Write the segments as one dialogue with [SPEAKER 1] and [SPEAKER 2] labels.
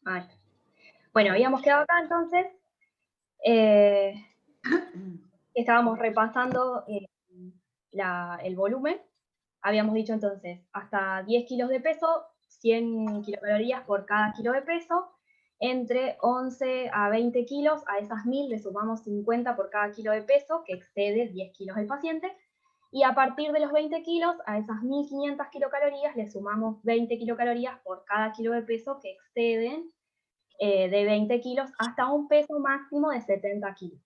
[SPEAKER 1] Ahí. Bueno, habíamos quedado acá entonces, eh, estábamos repasando el volumen. Habíamos dicho entonces, hasta 10 kilos de peso, 100 kilocalorías por cada kilo de peso. Entre 11 a 20 kilos, a esas 1000 le sumamos 50 por cada kilo de peso, que excede 10 kilos del paciente. Y a partir de los 20 kilos, a esas 1500 kilocalorías, le sumamos 20 kilocalorías por cada kilo de peso, que exceden de 20 kilos hasta un peso máximo de 70 kilos.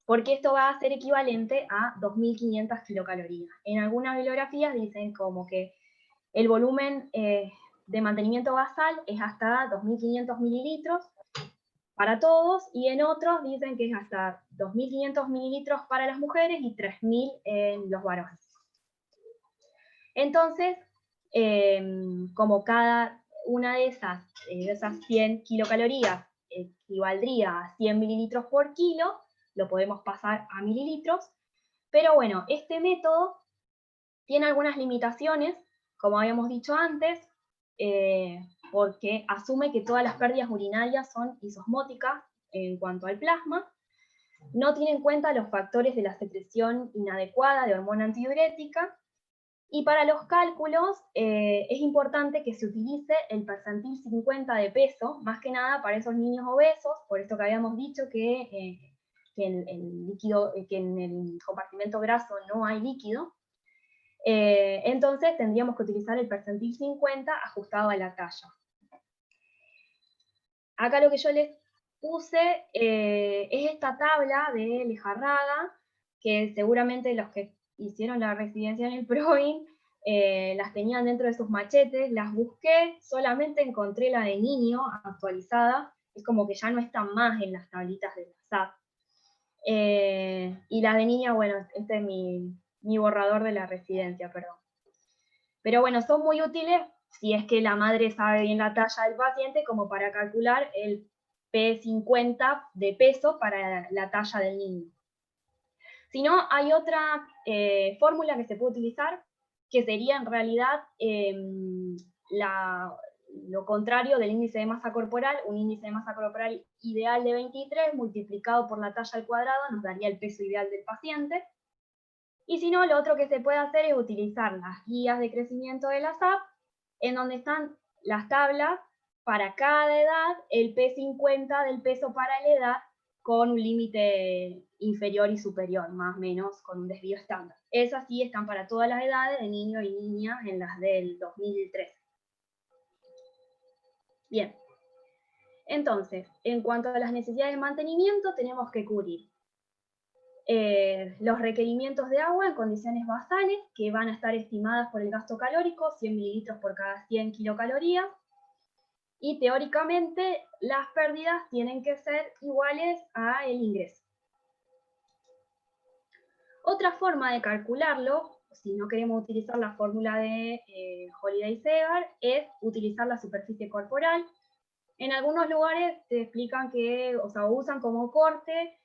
[SPEAKER 1] Porque esto va a ser equivalente a 2500 kilocalorías. En algunas bibliografías dicen como que el volumen de mantenimiento basal es hasta 2500 mililitros para todos, y en otros dicen que es hasta 2500 mililitros para las mujeres y 3000 en los varones. Entonces, como cada una de esas 100 kilocalorías equivaldría a 100 mililitros por kilo, lo podemos pasar a mililitros, pero bueno, este método tiene algunas limitaciones, como habíamos dicho antes, porque asume que todas las pérdidas urinarias son isosmóticas en cuanto al plasma, no tiene en cuenta los factores de la secreción inadecuada de hormona antidiurética, y para los cálculos es importante que se utilice el percentil 50 de peso, más que nada para esos niños obesos, por esto que habíamos dicho que en el compartimento graso no hay líquido. Entonces tendríamos que utilizar el percentil 50 ajustado a la talla. Acá lo que yo les puse es esta tabla de Lejarraga, que seguramente los que hicieron la residencia en el PROVIN las tenían dentro de sus machetes, las busqué, solamente encontré la de niño actualizada, es como que ya no están más en las tablitas de la SAP. Y las de niña, bueno, este es mi borrador de la residencia, perdón. Pero bueno, son muy útiles si es que la madre sabe bien la talla del paciente, como para calcular el P50 de peso para la talla del niño. Si no, hay otra fórmula que se puede utilizar, que sería en realidad lo contrario del índice de masa corporal. Un índice de masa corporal ideal de 23 multiplicado por la talla al cuadrado nos daría el peso ideal del paciente. Y si no, lo otro que se puede hacer es utilizar las guías de crecimiento de la SAP, en donde están las tablas para cada edad, el P50 del peso para la edad, con un límite inferior y superior, más o menos, con un desvío estándar. Esas sí están para todas las edades, de niños y niñas, en las del 2013. Bien. Entonces, en cuanto a las necesidades de mantenimiento, tenemos que cubrir los requerimientos de agua en condiciones basales, que van a estar estimadas por el gasto calórico, 100 mililitros por cada 100 kilocalorías, y teóricamente las pérdidas tienen que ser iguales al ingreso. Otra forma de calcularlo, si no queremos utilizar la fórmula de Holiday-Segar, es utilizar la superficie corporal. En algunos lugares te explican que, o sea, usan como corte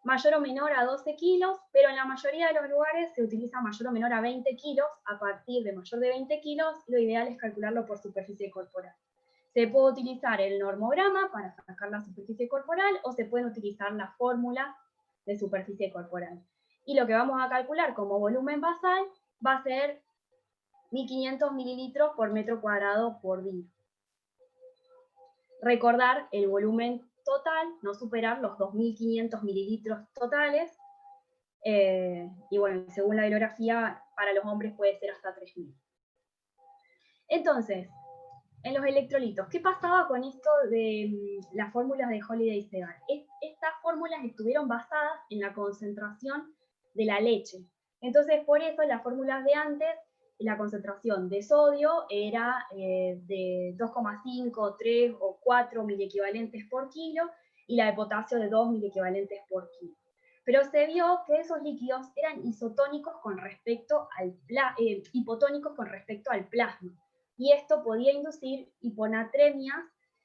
[SPEAKER 1] mayor o menor a 12 kilos, pero en la mayoría de los lugares se utiliza mayor o menor a 20 kilos. A partir de mayor de 20 kilos, lo ideal es calcularlo por superficie corporal. Se puede utilizar el normograma para sacar la superficie corporal, o se pueden utilizar la fórmula de superficie corporal. Y lo que vamos a calcular como volumen basal va a ser 1500 mililitros por metro cuadrado por día. Recordar el volumen total, no superar los 2500 mililitros totales, y bueno, según la bibliografía, para los hombres puede ser hasta 3000. Entonces, en los electrolitos, ¿qué pasaba con esto de las fórmulas de Holiday-Segar? Estas fórmulas estuvieron basadas en la concentración de la leche. Entonces, por eso las fórmulas de antes, la concentración de sodio era de 2,5, 3 o 4 miliequivalentes por kilo, y la de potasio de 2 miliequivalentes por kilo. Pero se vio que esos líquidos eran isotónicos con respecto al hipotónicos con respecto al plasma, y esto podía inducir hiponatremias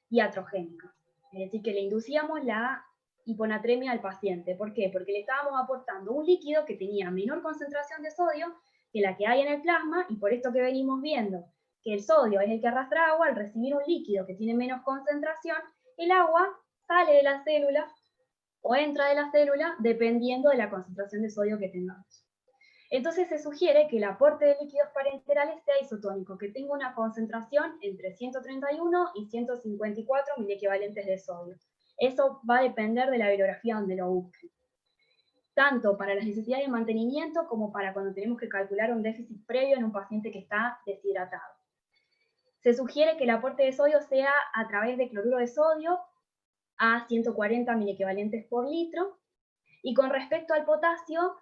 [SPEAKER 1] iatrogénicas. Es decir, que le inducíamos la hiponatremia al paciente. ¿Por qué? Porque le estábamos aportando un líquido que tenía menor concentración de sodio que la que hay en el plasma, y por esto que venimos viendo que el sodio es el que arrastra agua, al recibir un líquido que tiene menos concentración, el agua sale de la célula o entra de la célula dependiendo de la concentración de sodio que tengamos. Entonces se sugiere que el aporte de líquidos parenterales sea isotónico, que tenga una concentración entre 131 y 154 miliequivalentes de sodio. Eso va a depender de la bibliografía donde lo busquen. Tanto para las necesidades de mantenimiento como para cuando tenemos que calcular un déficit previo en un paciente que está deshidratado. Se sugiere que el aporte de sodio sea a través de cloruro de sodio a 140 miliequivalentes por litro. Y con respecto al potasio,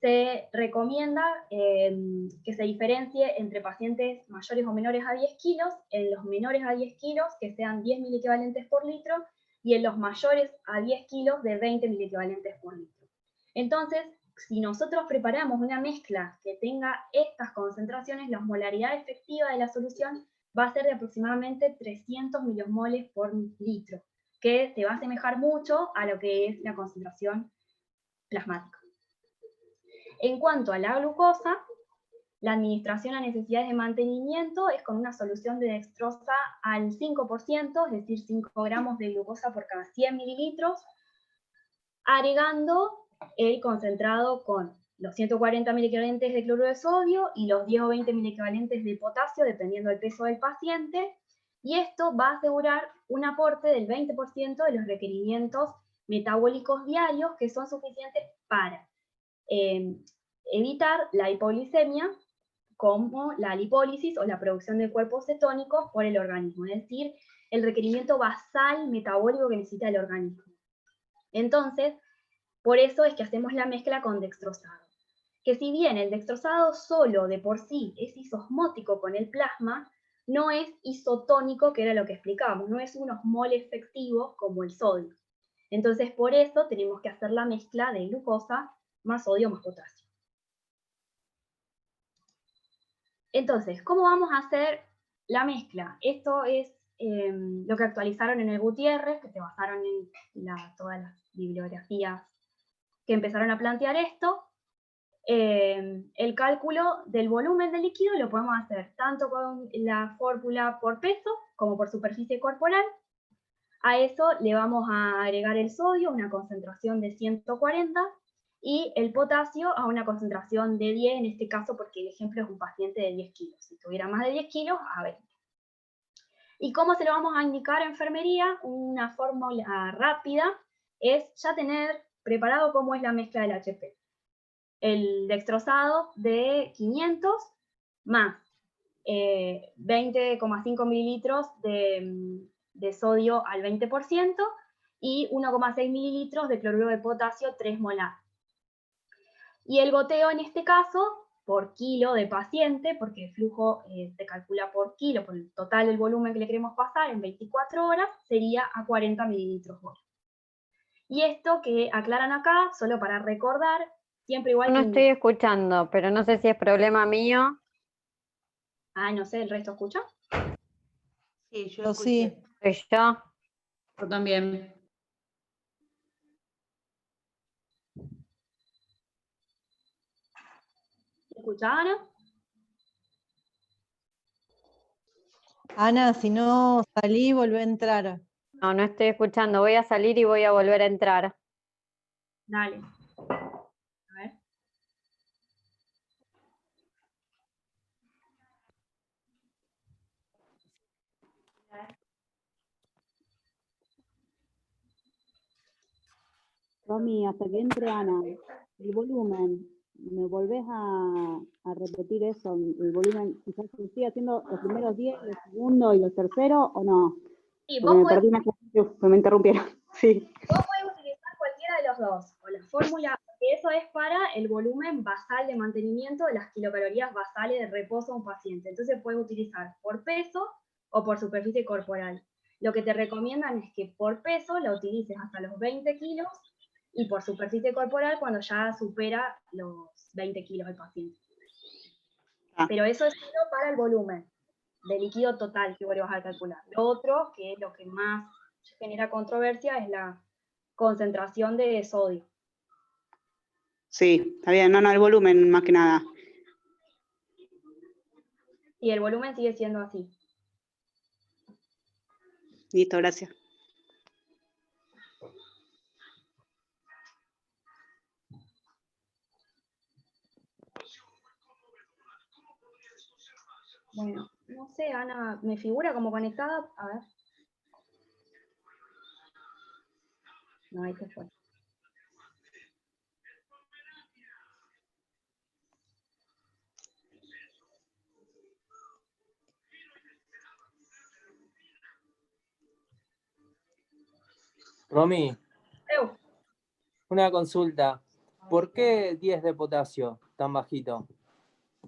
[SPEAKER 1] se recomienda que se diferencie entre pacientes mayores o menores a 10 kilos, en los menores a 10 kilos que sean 10 miliequivalentes por litro, y en los mayores a 10 kilos de 20 miliequivalentes por litro. Entonces, si nosotros preparamos una mezcla que tenga estas concentraciones, la osmolaridad efectiva de la solución va a ser de aproximadamente 300 milimoles por litro, que se va a asemejar mucho a lo que es la concentración plasmática. En cuanto a la glucosa, la administración a necesidades de mantenimiento es con una solución de dextrosa al 5%, es decir, 5 gramos de glucosa por cada 100 mililitros, agregando el concentrado con los 140 miliequivalentes de cloruro de sodio y los 10 o 20 miliequivalentes de potasio, dependiendo del peso del paciente, y esto va a asegurar un aporte del 20% de los requerimientos metabólicos diarios que son suficientes para evitar la hipoglicemia, como la lipólisis o la producción de cuerpos cetónicos por el organismo, es decir, el requerimiento basal metabólico que necesita el organismo. Entonces, por eso es que hacemos la mezcla con dextrosado. Que si bien el dextrosado solo de por sí es isosmótico con el plasma, no es isotónico, que era lo que explicábamos, no es un osmol efectivo como el sodio. Entonces, por eso tenemos que hacer la mezcla de glucosa más sodio más potasio. Entonces, ¿cómo vamos a hacer la mezcla? Esto es lo que actualizaron en el Gutiérrez, que se basaron en todas las bibliografías que empezaron a plantear esto. El cálculo del volumen del líquido lo podemos hacer tanto con la fórmula por peso como por superficie corporal. A eso le vamos a agregar el sodio, una concentración de 140, y el potasio a una concentración de 10, en este caso porque el ejemplo es un paciente de 10 kilos. Si tuviera más de 10 kilos, a 20. ¿Y cómo se lo vamos a indicar a enfermería? Una fórmula rápida es ya tener preparado cómo es la mezcla del HP. El dextrosado de 500 más 20,5 mililitros de sodio al 20% y 1,6 mililitros de cloruro de potasio 3 molar. Y el goteo en este caso, por kilo de paciente, porque el flujo se calcula por kilo, por el total del volumen que le queremos pasar en 24 horas, sería a 40 mililitros hora. Y esto que aclaran acá, solo para recordar, siempre igual
[SPEAKER 2] No
[SPEAKER 1] que...
[SPEAKER 2] estoy escuchando, pero no sé si es problema mío.
[SPEAKER 1] Ah, no sé, ¿el resto escucha?
[SPEAKER 3] Sí, yo escuché.
[SPEAKER 2] ¿Soy yo?
[SPEAKER 3] Yo también.
[SPEAKER 1] ¿Escucha, Ana?
[SPEAKER 4] Ana, si no salí, volvé a entrar.
[SPEAKER 2] No, no estoy escuchando. Voy a salir y voy a volver a entrar.
[SPEAKER 1] Dale. A ver.
[SPEAKER 5] Romy, hasta que entre Ana, el volumen, ¿me volvés a repetir eso? El volumen, quizás se sigue haciendo los primeros 10, el segundo y el tercero, ¿o no?
[SPEAKER 1] Sí,
[SPEAKER 5] Porque me perdí una cosa, me interrumpieron. Sí.
[SPEAKER 1] Vos podés utilizar cualquiera de los dos, o la fórmula, porque eso es para el volumen basal de mantenimiento de las kilocalorías basales de reposo a un paciente. Entonces puedes utilizar por peso o por superficie corporal. Lo que te recomiendan es que por peso la utilices hasta los 20 kilos y por superficie corporal cuando ya supera los 20 kilos el paciente. Pero eso es solo para el volumen de líquido total que vos le vas a calcular. Lo otro, que es lo que más genera controversia, es la concentración de sodio.
[SPEAKER 5] Sí, está bien. No, el volumen más que nada.
[SPEAKER 1] y el volumen sigue siendo así.
[SPEAKER 3] Listo, gracias.
[SPEAKER 1] Bueno, no sé, Ana, ¿me figura como conectada? A ver. No, ahí se fue.
[SPEAKER 6] Romy,
[SPEAKER 1] Eu,
[SPEAKER 6] una consulta. ¿Por qué 10 de potasio tan bajito?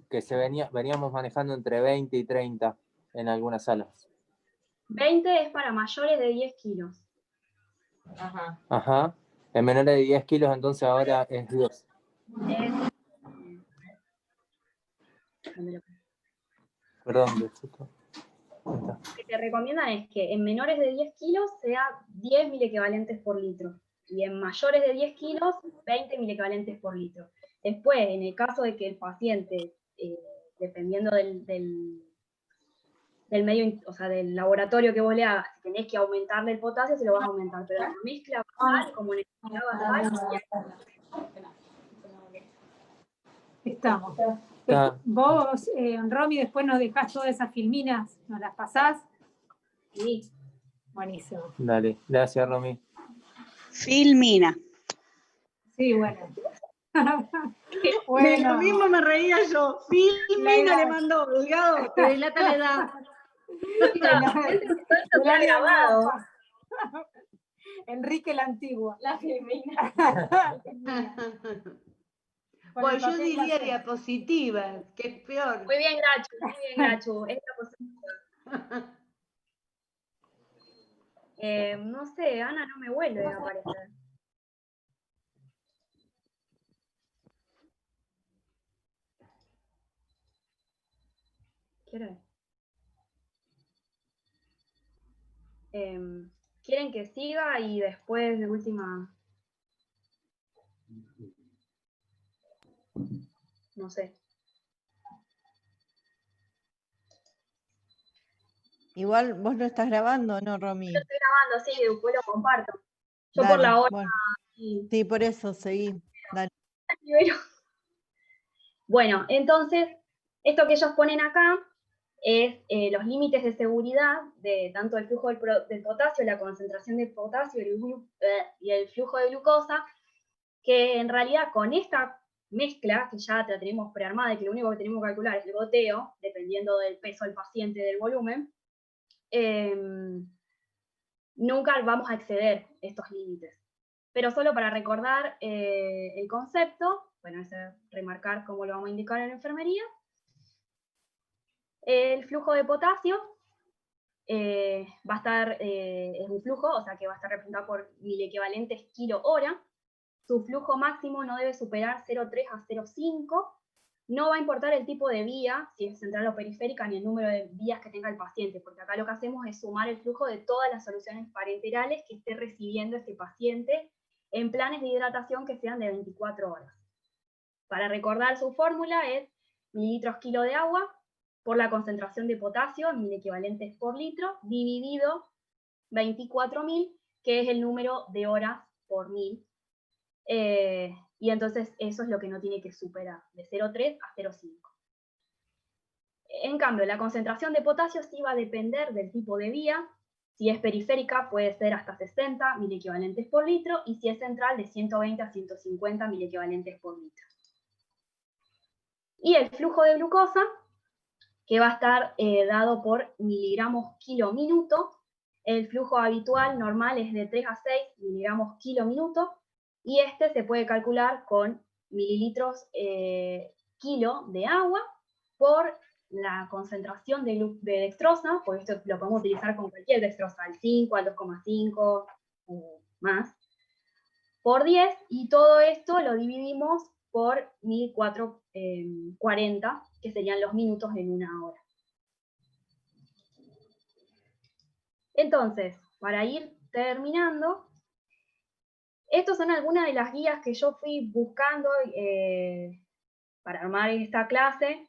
[SPEAKER 6] Que veníamos manejando entre 20 y 30 en algunas salas.
[SPEAKER 1] 20 es para mayores de 10 kilos.
[SPEAKER 6] Ajá. En menores de 10 kilos, entonces ahora es 10. Perdón, disculpa.
[SPEAKER 1] Lo que te recomiendan es que en menores de 10 kilos sea 10 milequivalentes por litro. Y en mayores de 10 kilos, 20 milequivalentes por litro. Después, en el caso de que el paciente, dependiendo del medio, o sea, del laboratorio que vos le hagas, si tenés que aumentarle el potasio, se lo vas a aumentar. Pero la mezcla basal, como necesidad basal,
[SPEAKER 7] Estamos.
[SPEAKER 6] Está.
[SPEAKER 7] Vos, Romy, después nos dejás todas esas filminas, nos las pasás.
[SPEAKER 1] sí.
[SPEAKER 7] Buenísimo.
[SPEAKER 6] Dale, gracias, Romy.
[SPEAKER 3] Filmina.
[SPEAKER 7] Sí, bueno.
[SPEAKER 3] De
[SPEAKER 7] Bueno,
[SPEAKER 3] lo mismo me reía yo. Filmina le mandó, Delgado, te delata la edad.
[SPEAKER 1] Esto está grabado.
[SPEAKER 7] Enrique el Antiguo.
[SPEAKER 1] La filmina.
[SPEAKER 3] Pues yo diría diapositivas, que es peor.
[SPEAKER 1] Muy bien, Nacho. Es la posibilidad. No sé, Ana no me vuelve a aparecer. ¿Quieren que siga y después de última? No sé.
[SPEAKER 4] Igual vos no estás grabando, ¿no, Romy?
[SPEAKER 1] Estoy grabando, sí, después lo comparto. Yo
[SPEAKER 4] Dale,
[SPEAKER 1] por la hora.
[SPEAKER 4] bueno.
[SPEAKER 1] Sí.
[SPEAKER 4] Sí, por eso, seguí. Dale.
[SPEAKER 1] Bueno, entonces, esto que ellos ponen acá es los límites de seguridad de tanto el flujo del potasio, la concentración de potasio y el flujo de glucosa, que en realidad con esta mezcla, que ya la tenemos prearmada y que lo único que tenemos que calcular es el goteo, dependiendo del peso del paciente, del volumen, nunca vamos a exceder estos límites. Pero solo para recordar el concepto, bueno, es remarcar cómo lo vamos a indicar en la enfermería. El flujo de potasio va a estar, es un flujo, o sea que va a estar representado por milequivalentes kilo-hora. Su flujo máximo no debe superar 0,3 a 0,5. No va a importar el tipo de vía, si es central o periférica, ni el número de vías que tenga el paciente, porque acá lo que hacemos es sumar el flujo de todas las soluciones parenterales que esté recibiendo este paciente en planes de hidratación que sean de 24 horas. Para recordar su fórmula es mililitros kilo de agua por la concentración de potasio en milequivalentes por litro, dividido 24.000, que es el número de horas por 1000. Y entonces eso es lo que no tiene que superar, de 0,3 a 0,5. En cambio, la concentración de potasio sí va a depender del tipo de vía. Si es periférica puede ser hasta 60 milequivalentes por litro, y si es central de 120 a 150 milequivalentes por litro. Y el flujo de glucosa, que va a estar dado por miligramos kilo minuto. El flujo habitual normal es de 3 a 6 miligramos kilo minuto, y este se puede calcular con mililitros kilo de agua por la concentración de dextrosa, porque esto lo podemos utilizar con cualquier dextrosa, al 5, al 2,5 o más, por 10, y todo esto lo dividimos por 1440, que serían los minutos en una hora. Entonces, para ir terminando, estas son algunas de las guías que yo fui buscando para armar esta clase.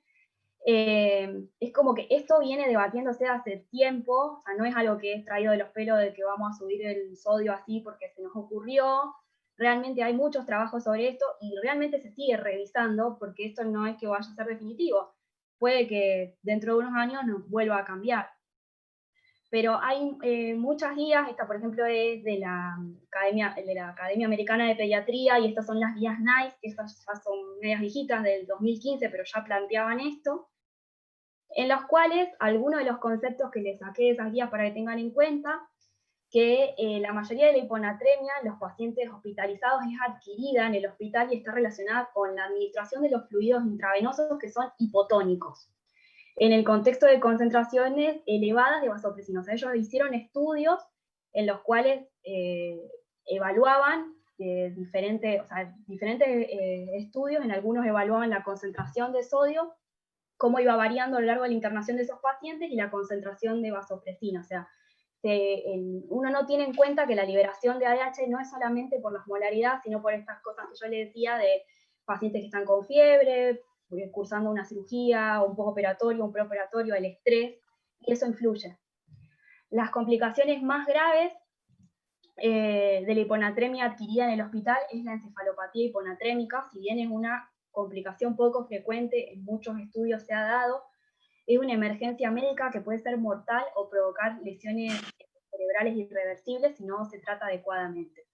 [SPEAKER 1] Es como que esto viene debatiéndose hace tiempo, o sea, no es algo que es traído de los pelos de que vamos a subir el sodio así porque se nos ocurrió. Realmente hay muchos trabajos sobre esto y realmente se sigue revisando porque esto no es que vaya a ser definitivo. Puede que dentro de unos años nos vuelva a cambiar. Pero hay muchas guías, esta por ejemplo es de la Academia Americana de Pediatría, y estas son las guías NICE, que estas ya son medias viejitas del 2015, pero ya planteaban esto, en los cuales algunos de los conceptos que les saqué de esas guías para que tengan en cuenta, que la mayoría de la hiponatremia en los pacientes hospitalizados es adquirida en el hospital y está relacionada con la administración de los fluidos intravenosos que son hipotónicos, en el contexto de concentraciones elevadas de vasopresina. O sea, ellos hicieron estudios en los cuales evaluaban diferentes estudios, en algunos evaluaban la concentración de sodio, cómo iba variando a lo largo de la internación de esos pacientes y la concentración de vasopresina. O sea, uno no tiene en cuenta que la liberación de ADH no es solamente por la osmolaridad, sino por estas cosas que yo le decía de pacientes que están con fiebre, cursando una cirugía, un postoperatorio, un preoperatorio, el estrés, y eso influye. Las complicaciones más graves de la hiponatremia adquirida en el hospital es la encefalopatía hiponatrémica, si bien es una complicación poco frecuente, en muchos estudios se ha dado, es una emergencia médica que puede ser mortal o provocar lesiones cerebrales irreversibles si no se trata adecuadamente.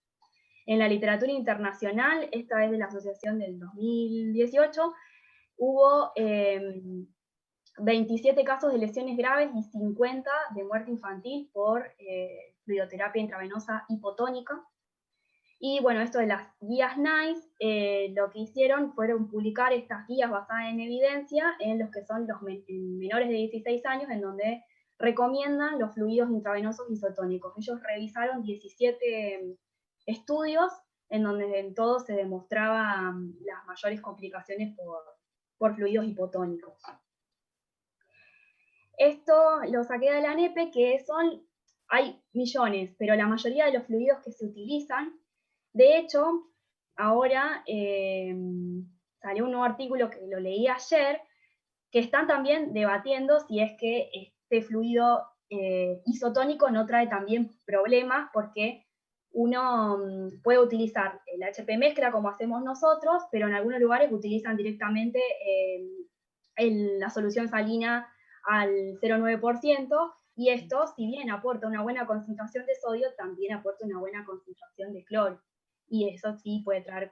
[SPEAKER 1] En la literatura internacional, esta es de la asociación del 2018, hubo 27 casos de lesiones graves y 50 de muerte infantil por fluidoterapia intravenosa hipotónica. Y bueno, esto de las guías NICE, lo que hicieron fueron publicar estas guías basadas en evidencia en los que son los menores de 16 años, en donde recomiendan los fluidos intravenosos isotónicos. Ellos revisaron 17 estudios en donde en todos se demostraban las mayores complicaciones por fluidos hipotónicos. Esto lo saqué de la ANEPE, que hay millones, pero la mayoría de los fluidos que se utilizan, de hecho, ahora salió un nuevo artículo que lo leí ayer, que están también debatiendo si es que este fluido isotónico no trae también problemas, porque uno puede utilizar el HP mezcla como hacemos nosotros, pero en algunos lugares utilizan directamente la solución salina al 0,9%, y esto, si bien aporta una buena concentración de sodio, también aporta una buena concentración de cloro, y eso sí puede traer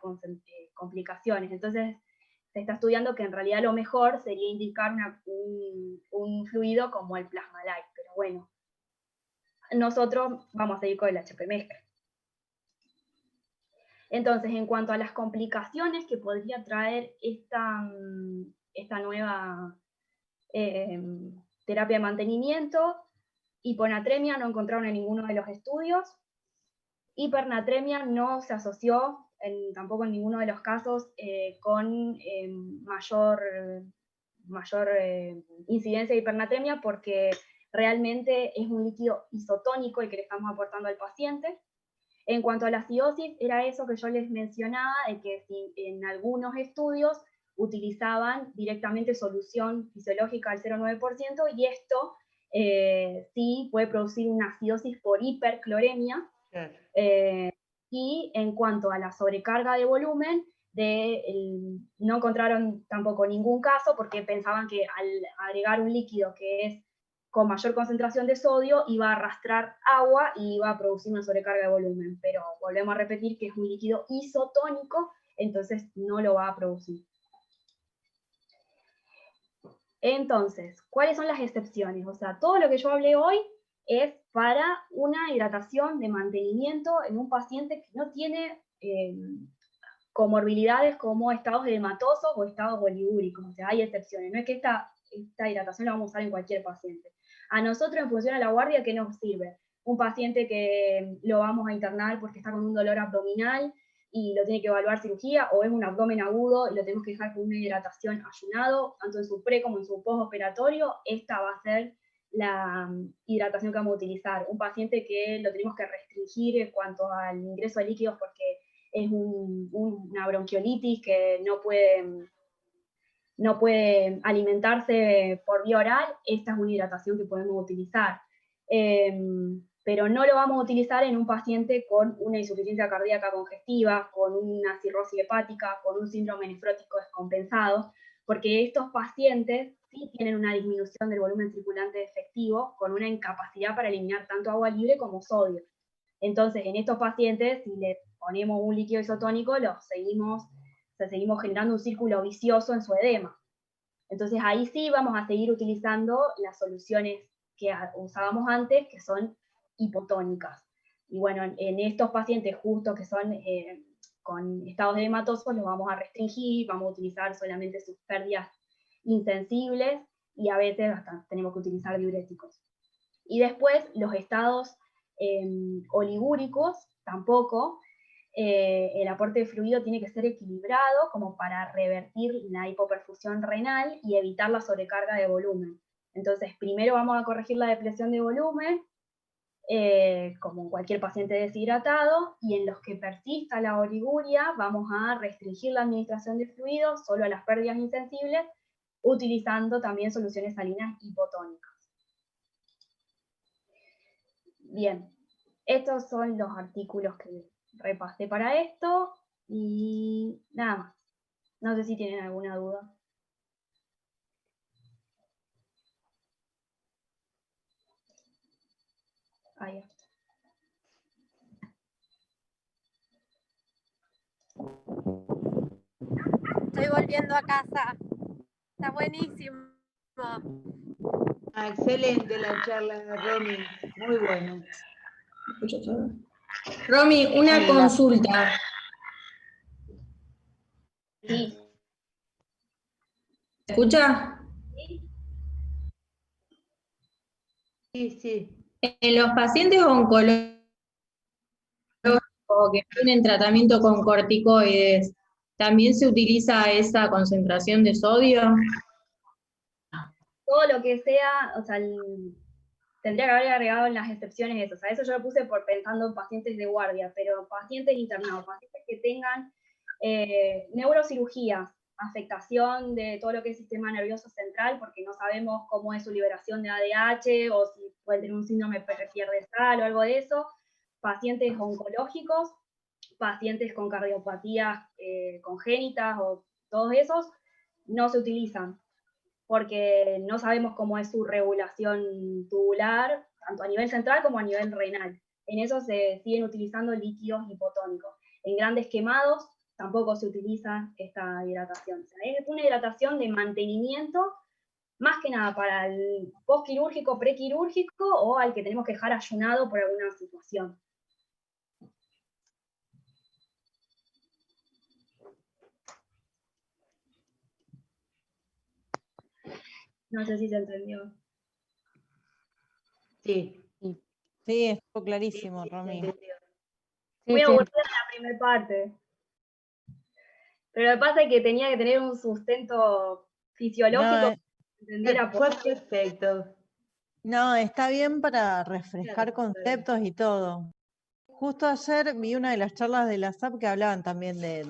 [SPEAKER 1] complicaciones. Entonces, se está estudiando que en realidad lo mejor sería indicar un fluido como el Plasma-Lyte, pero bueno, nosotros vamos a ir con el HP mezcla. Entonces, en cuanto a las complicaciones que podría traer esta nueva terapia de mantenimiento, hiponatremia no encontraron en ninguno de los estudios, hipernatremia no se asoció tampoco en ninguno de los casos con mayor incidencia de hipernatremia, porque realmente es un líquido isotónico el que le estamos aportando al paciente. En cuanto a la acidosis, era eso que yo les mencionaba, de que si en algunos estudios utilizaban directamente solución fisiológica al 0,9%, y esto sí puede producir una acidosis por hipercloremia.
[SPEAKER 3] Claro.
[SPEAKER 1] Y en cuanto a la sobrecarga de volumen, no encontraron tampoco ningún caso, porque pensaban que al agregar un líquido que es con mayor concentración de sodio iba a arrastrar agua y iba a producir una sobrecarga de volumen, pero volvemos a repetir que es un líquido isotónico, entonces no lo va a producir. Entonces, ¿cuáles son las excepciones? O sea, todo lo que yo hablé hoy es para una hidratación de mantenimiento en un paciente que no tiene comorbilidades como estados edematosos o estados olivúricos. O sea, hay excepciones. No es que esta hidratación la vamos a usar en cualquier paciente. A nosotros, en función a la guardia, ¿qué nos sirve? Un paciente que lo vamos a internar porque está con un dolor abdominal y lo tiene que evaluar cirugía, o es un abdomen agudo y lo tenemos que dejar con una hidratación ayunado, tanto en su pre como en su postoperatorio, esta va a ser la hidratación que vamos a utilizar. Un paciente que lo tenemos que restringir en cuanto al ingreso de líquidos porque es una bronquiolitis que no puede no puede alimentarse por vía oral, esta es una hidratación que podemos utilizar. Pero no lo vamos a utilizar en un paciente con una insuficiencia cardíaca congestiva, con una cirrosis hepática, con un síndrome nefrótico descompensado, porque estos pacientes sí tienen una disminución del volumen circulante efectivo con una incapacidad para eliminar tanto agua libre como sodio. Entonces, en estos pacientes, si le ponemos un líquido isotónico, seguimos generando un círculo vicioso en su edema. Entonces, ahí sí vamos a seguir utilizando las soluciones que usábamos antes, que son hipotónicas. Y bueno, en estos pacientes justo que son con estados edematosos, los vamos a restringir, vamos a utilizar solamente sus pérdidas insensibles y a veces hasta tenemos que utilizar diuréticos. Y después los estados oligúricos, tampoco. El aporte de fluido tiene que ser equilibrado como para revertir la hipoperfusión renal y evitar la sobrecarga de volumen. Entonces, primero vamos a corregir la depresión de volumen, como en cualquier paciente deshidratado, y en los que persista la oliguria vamos a restringir la administración de fluidos solo a las pérdidas insensibles, utilizando también soluciones salinas hipotónicas. Bien, estos son los artículos que repasé para esto, y nada más. No sé si tienen alguna duda. Ahí está.
[SPEAKER 8] Estoy volviendo a casa. Está buenísimo.
[SPEAKER 3] Excelente la charla, Romy. Muy bueno.
[SPEAKER 9] Escucho todo. Romy, una
[SPEAKER 3] Hola.
[SPEAKER 9] consulta.
[SPEAKER 1] Sí.
[SPEAKER 9] ¿Se escucha?
[SPEAKER 3] Sí, sí.
[SPEAKER 9] En los pacientes oncológicos que tienen tratamiento con corticoides, ¿también se utiliza esa concentración de sodio?
[SPEAKER 1] Todo lo que sea, o sea, tendría que haber agregado en las excepciones eso. O sea, eso yo lo puse por pensando en pacientes de guardia, pero pacientes internados, pacientes que tengan neurocirugías, afectación de todo lo que es sistema nervioso central, porque no sabemos cómo es su liberación de ADH, o si puede tener un síndrome perifierdesal o algo de eso, pacientes oncológicos, pacientes con cardiopatías congénitas, o todos esos, no se utilizan, porque no sabemos cómo es su regulación tubular, tanto a nivel central como a nivel renal. En eso se siguen utilizando líquidos hipotónicos. En grandes quemados tampoco se utiliza esta hidratación. O sea, es una hidratación de mantenimiento, más que nada para el postquirúrgico, prequirúrgico, o al que tenemos que dejar ayunado por alguna situación. No sé si se entendió.
[SPEAKER 3] Sí.
[SPEAKER 4] Sí, estuvo clarísimo, Romy.
[SPEAKER 1] Voy a volver a la primera parte. Pero lo que pasa es que tenía que tener un sustento fisiológico que entendiera por
[SPEAKER 3] Fue perfecto.
[SPEAKER 4] No, está bien para refrescar conceptos y todo. Justo ayer vi una de las charlas de la SAP que hablaban también de